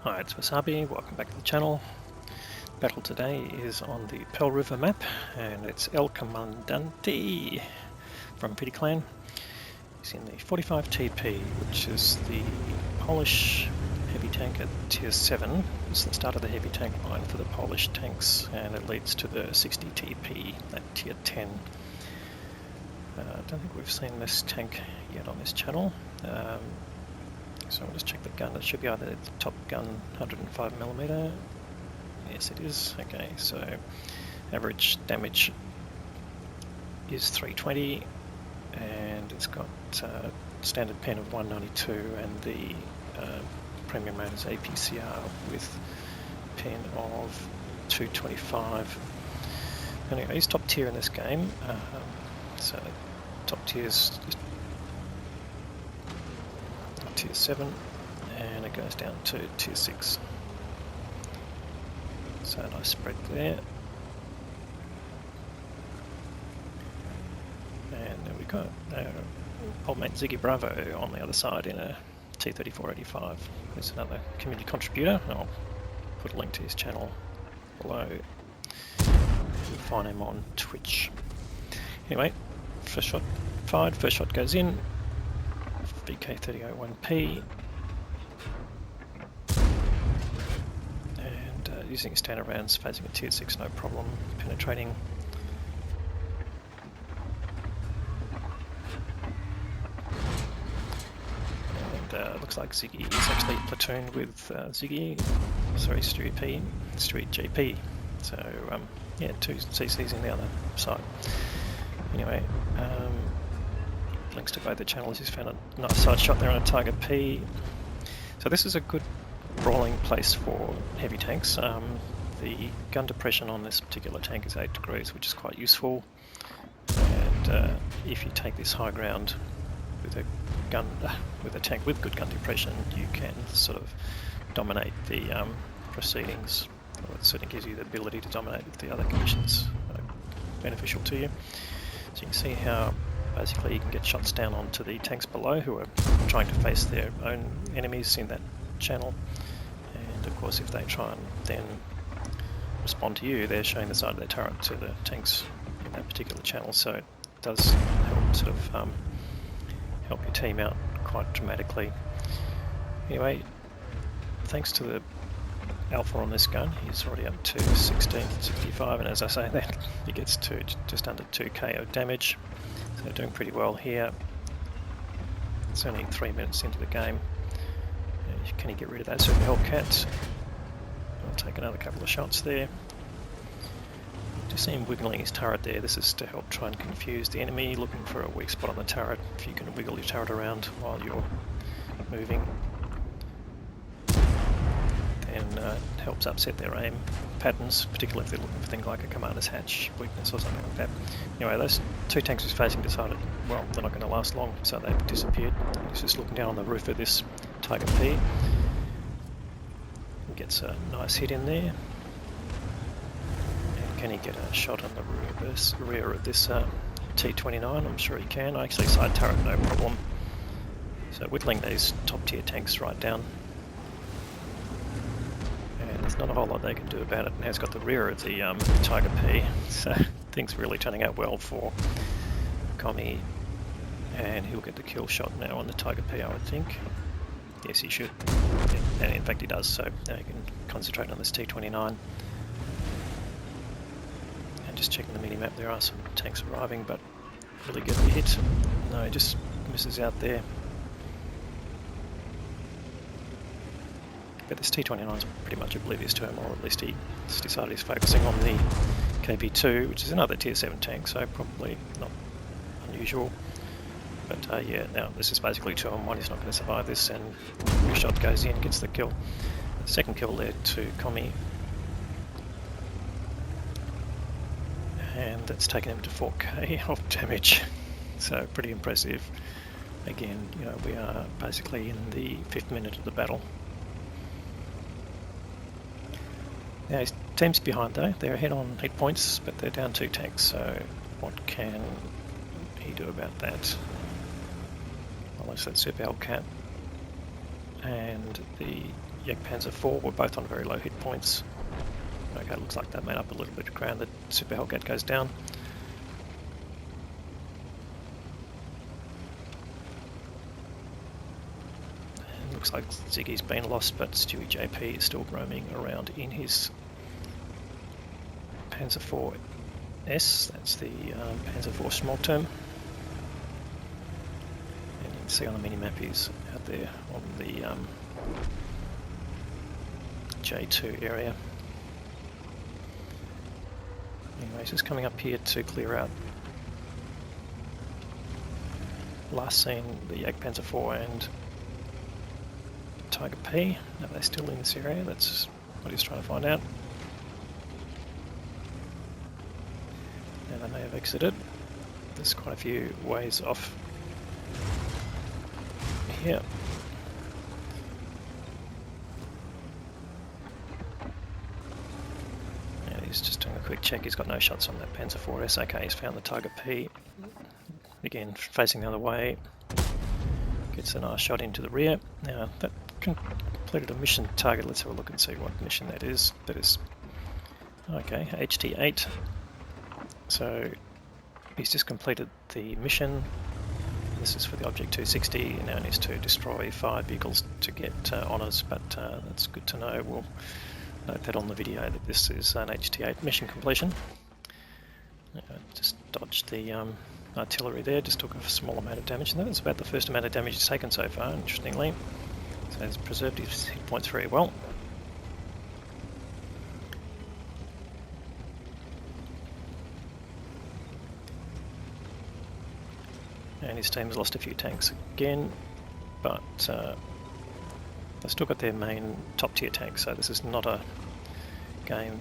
Hi, it's Wasabi, welcome back to the channel. Battle today is on the Pearl River map, and it's El Comandante from Pity Clan. He's in the 45 TP, which is the Polish heavy tank at tier 7. It's the start of the heavy tank line for the Polish tanks, and it leads to the 60 TP at tier 10. I don't think we've seen this tank yet on this channel. So I'll just check the gun. It should be either the top gun 105mm. Yes, it is. Okay, so average damage is 320, and it's got standard pen of 192, and the premium mode is APCR with pen of 225. Anyway, he's top tier in this game. So top tier's tier 7, and it goes down to tier 6. So nice spread there. And then we got old mate Ziggy Bravo on the other side in a T-3485. There's another community contributor. I'll put a link to his channel below. You'll find him on Twitch. Anyway, first shot fired, first shot goes in. BK3001P, and using standard rounds, phasing a tier 6, no problem, penetrating. And looks like Ziggy is actually platooned with Stewie GP. So yeah, two CCs in the other side. Anyway. Links to both the channels. He's found a nice side shot there on a Tiger P. So this is a good brawling place for heavy tanks. The gun depression on this particular tank is 8 degrees, which is quite useful. And if you take this high ground with a tank with good gun depression, you can sort of dominate the proceedings. Well, it certainly gives you the ability to dominate if the other conditions are beneficial to you. So you can see how basically you can get shots down onto the tanks below who are trying to face their own enemies in that channel, and of course if they try and then respond to you, they're showing the side of their turret to the tanks in that particular channel, so it does help sort of help your team out quite dramatically. Anyway, thanks to the alpha on this gun, he's already up to 1665, and as I say, that he gets to just under 2k of damage. So doing pretty well here. It's only 3 minutes into the game. Can he get rid of that Super Hellcat? I'll take another couple of shots there. Just see him wiggling his turret there. This is to help try and confuse the enemy looking for a weak spot on the turret. If you can wiggle your turret around while you're moving, then it helps upset their aim patterns, particularly if they're looking for things like a commander's hatch weakness or something like that. Anyway, those two tanks he's facing decided, well, they're not going to last long, so they've disappeared. He's just looking down on the roof of this Tiger P. He gets a nice hit in there. And can he get a shot on the rear of this T-29? I'm sure he can. I actually side turret, no problem. So whittling these top tier tanks right down. There's not a whole lot they can do about it. Now it's got the rear of the Tiger P, so things really turning out well for Commie, and he'll get the kill shot now on the Tiger P, I would think. Yes, he should, yeah, and in fact he does, so now you can concentrate on this T-29. And just checking the mini-map, there are some tanks arriving, but really get the hit. No, he just misses out there. But this T-29 is pretty much oblivious to him, or at least he decided he's focusing on the KP2, which is another tier 7 tank, so probably not unusual. But yeah, now this is basically 2 on 1, he's not going to survive this, and the shot goes in, gets the kill. The second kill there to Commie. And that's taken him to 4k of damage, so pretty impressive. Again, you know, we are basically in the 5th minute of the battle. Now his team's behind though, they're ahead on hit points, but they're down 2 tanks, so what can he do about that? Well, that's that Super Hellcat. And the Jagdpanzer IV were both on very low hit points. Okay, looks like that made up a little bit of ground. The Super Hellcat goes down. And looks like Ziggy's been lost, but Stewie JP is still roaming around in his Panzer IV S. That's the Panzer IV small term. And you can see on the mini-map he's out there on the J2 area. Anyways, just coming up here to clear out. Last seen the Jagdpanzer IV and Tiger P. Are they still in this area? That's what he's trying to find out. And they may have exited. There's quite a few ways off here. And he's just doing a quick check. He's got no shots on that Panzer IVS. Okay, he's found the Tiger P. Again, facing the other way. Gets a nice shot into the rear. Now, that completed a mission target. Let's have a look and see what mission that is. That is, okay, HT-8. So, he's just completed the mission. This is for the Object 260. He now needs to destroy 5 vehicles to get honours, but that's good to know. We'll note that on the video that this is an HT-8 mission completion. Just dodged the artillery there, just took a small amount of damage, and that was about the first amount of damage he's taken so far, interestingly. So he's preserved his hit points very well. And his team has lost a few tanks again, but they've still got their main top tier tanks, so this is not a game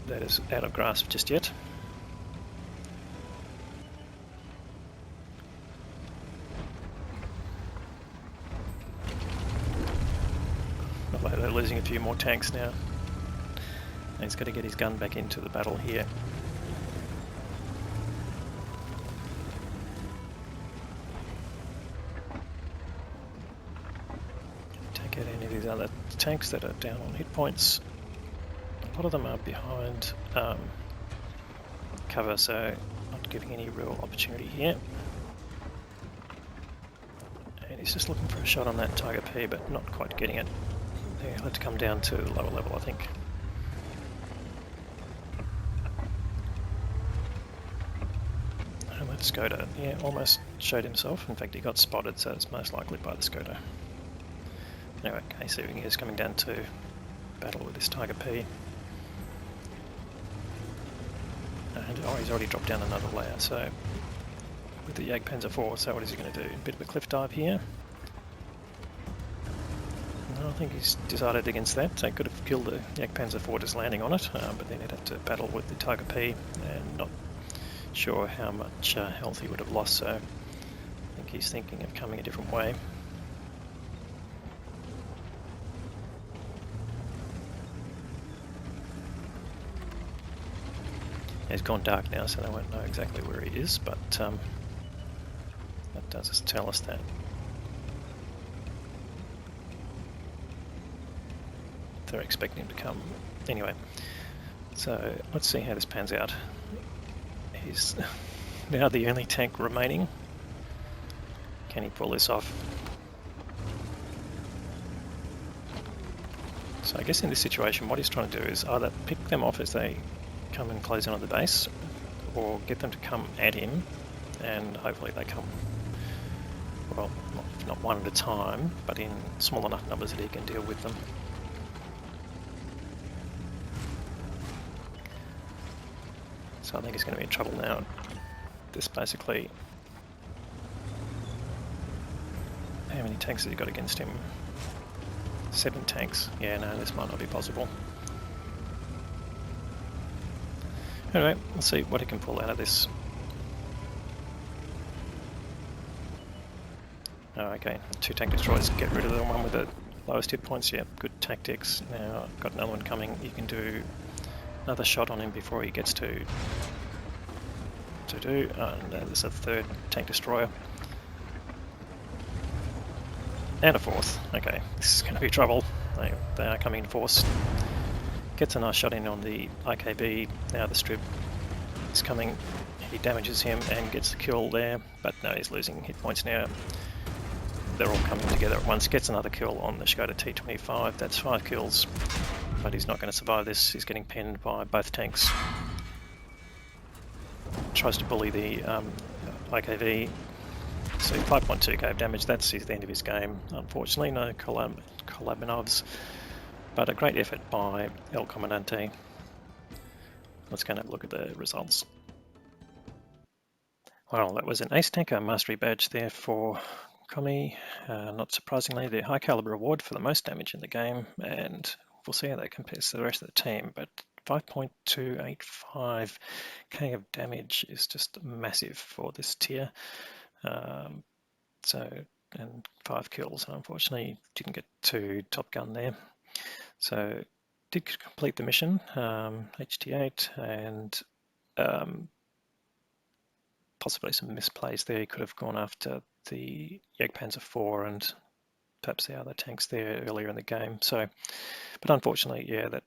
that is out of grasp just yet. Although they're losing a few more tanks now. And he's got to get his gun back into the battle here. Take out any of these other tanks that are down on hit points. A lot of them are behind cover, so not giving any real opportunity here. And he's just looking for a shot on that Tiger P, but not quite getting it. He'll have to come down to the lower level, I think. And that Skoda, yeah, almost showed himself. In fact, he got spotted, so it's most likely by the Skoda. Anyway, KC is coming down to battle with this Tiger P. And oh, he's already dropped down another layer, so with the Jagdpanzer IV, so what is he going to do? A bit of a cliff dive here. I think he's decided against that. So he could have killed the Jagdpanzer IV just landing on it, but then he'd have to battle with the Tiger P, and not sure how much health he would have lost, so I think he's thinking of coming a different way. It's gone dark now, so they won't know exactly where he is, but that does tell us that. They're expecting him to come anyway. So let's see how this pans out. He's now the only tank remaining. Can he pull this off? So I guess in this situation what he's trying to do is either pick them off as they come and close in on the base, or get them to come at him, and hopefully they come, well, not one at a time, but in small enough numbers that he can deal with them. So I think he's going to be in trouble now. This basically... How many tanks has he got against him? 7 tanks. Yeah, no, this might not be possible. Anyway, let's see what he can pull out of this. Oh, okay, 2 tank destroyers, get rid of the one with the lowest hit points. Yeah, good tactics. Now, I've got another one coming. You can do another shot on him before he gets to do. And there's a 3rd tank destroyer. And a fourth. Okay, this is going to be trouble. They are coming in force. Gets a nice shot in on the IKB. Now the strip is coming. He damages him and gets the kill there, but no, he's losing hit points now. They're all coming together at once. Gets another kill on the Skoda T25. That's 5 kills, but he's not going to survive this. He's getting pinned by both tanks. Tries to bully the IKV. So 5.2k of damage. That's the end of his game. Unfortunately, no Kolabanovs, but a great effort by El Comandante. Let's go and have a look at the results. Well, that was an Ace Tanker Mastery Badge there for Commie. Not surprisingly, the high caliber award for the most damage in the game, and we'll see how that compares to the rest of the team, but 5.285k of damage is just massive for this tier. And 5 kills, and unfortunately didn't get to Top Gun there. So did complete the mission, HT-8, and possibly some misplays there. He could have gone after the Jagdpanzer IV and perhaps the other tanks there earlier in the game. So, but unfortunately, yeah, that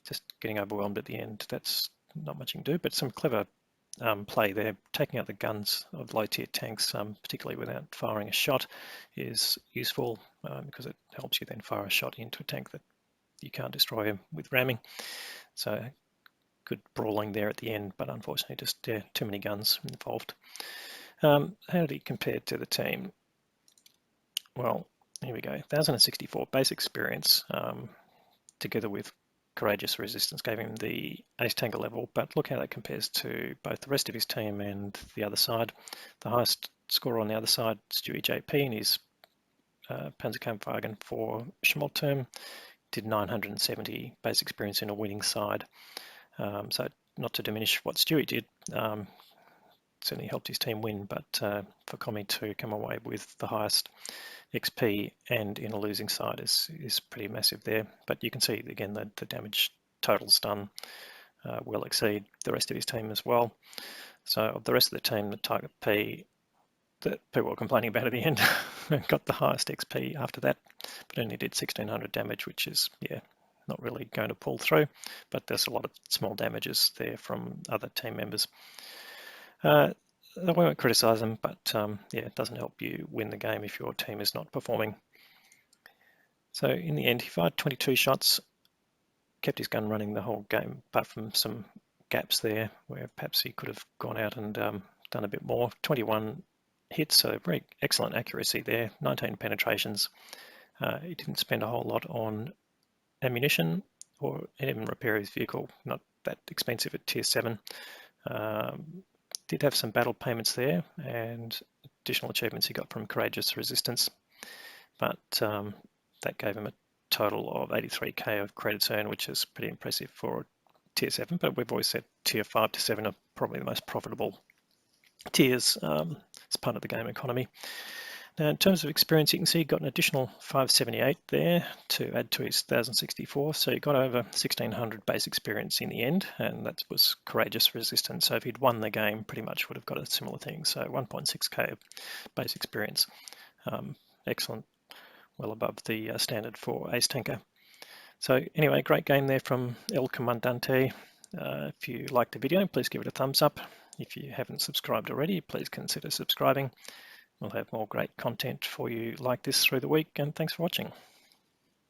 just getting overwhelmed at the end, that's not much you can do, but some clever play there. Taking out the guns of low-tier tanks, particularly without firing a shot, is useful because it helps you then fire a shot into a tank that you can't destroy with ramming. So good brawling there at the end, but unfortunately just too many guns involved. How did he compare to the team? Well, here we go. 1,064 base experience together with Courageous Resistance gave him the Ace Tanker level, but look how that compares to both the rest of his team and the other side. The highest scorer on the other side, Stewie JP, in his Panzerkampfwagen for Schmalterm, did 970 base experience in a winning side. So not to diminish what Stewie did, certainly helped his team win, but for Commie to come away with the highest XP and in a losing side is pretty massive there. But you can see again that the damage totals done will exceed the rest of his team as well. So of the rest of the team, the target P that people were complaining about at the end got the highest XP after that, but only did 1,600 damage, which is, yeah, not really going to pull through, but there's a lot of small damages there from other team members. I won't criticise them, but yeah, it doesn't help you win the game if your team is not performing. So in the end, he fired 22 shots, kept his gun running the whole game, apart from some gaps there where perhaps he could have gone out and done a bit more. 21 hits, so very excellent accuracy there, 19 penetrations. He didn't spend a whole lot on ammunition or even repair his vehicle, not that expensive at tier 7. Did have some battle payments there and additional achievements he got from Courageous Resistance, but that gave him a total of 83k of credits earned, which is pretty impressive for tier 7, but we've always said tier 5 to 7 are probably the most profitable tiers as part of the game economy. Now, in terms of experience, you can see he got an additional 578 there to add to his 1,064, so he got over 1,600 base experience in the end, and that was Courageous Resistance. So if he'd won the game, pretty much would have got a similar thing. So 1.6k base experience, excellent, well above the standard for Ace Tanker. So anyway, great game there from El Comandante. If you liked the video, please give it a thumbs up. If you haven't subscribed already, please consider subscribing. We'll have more great content for you like this through the week, and thanks for watching.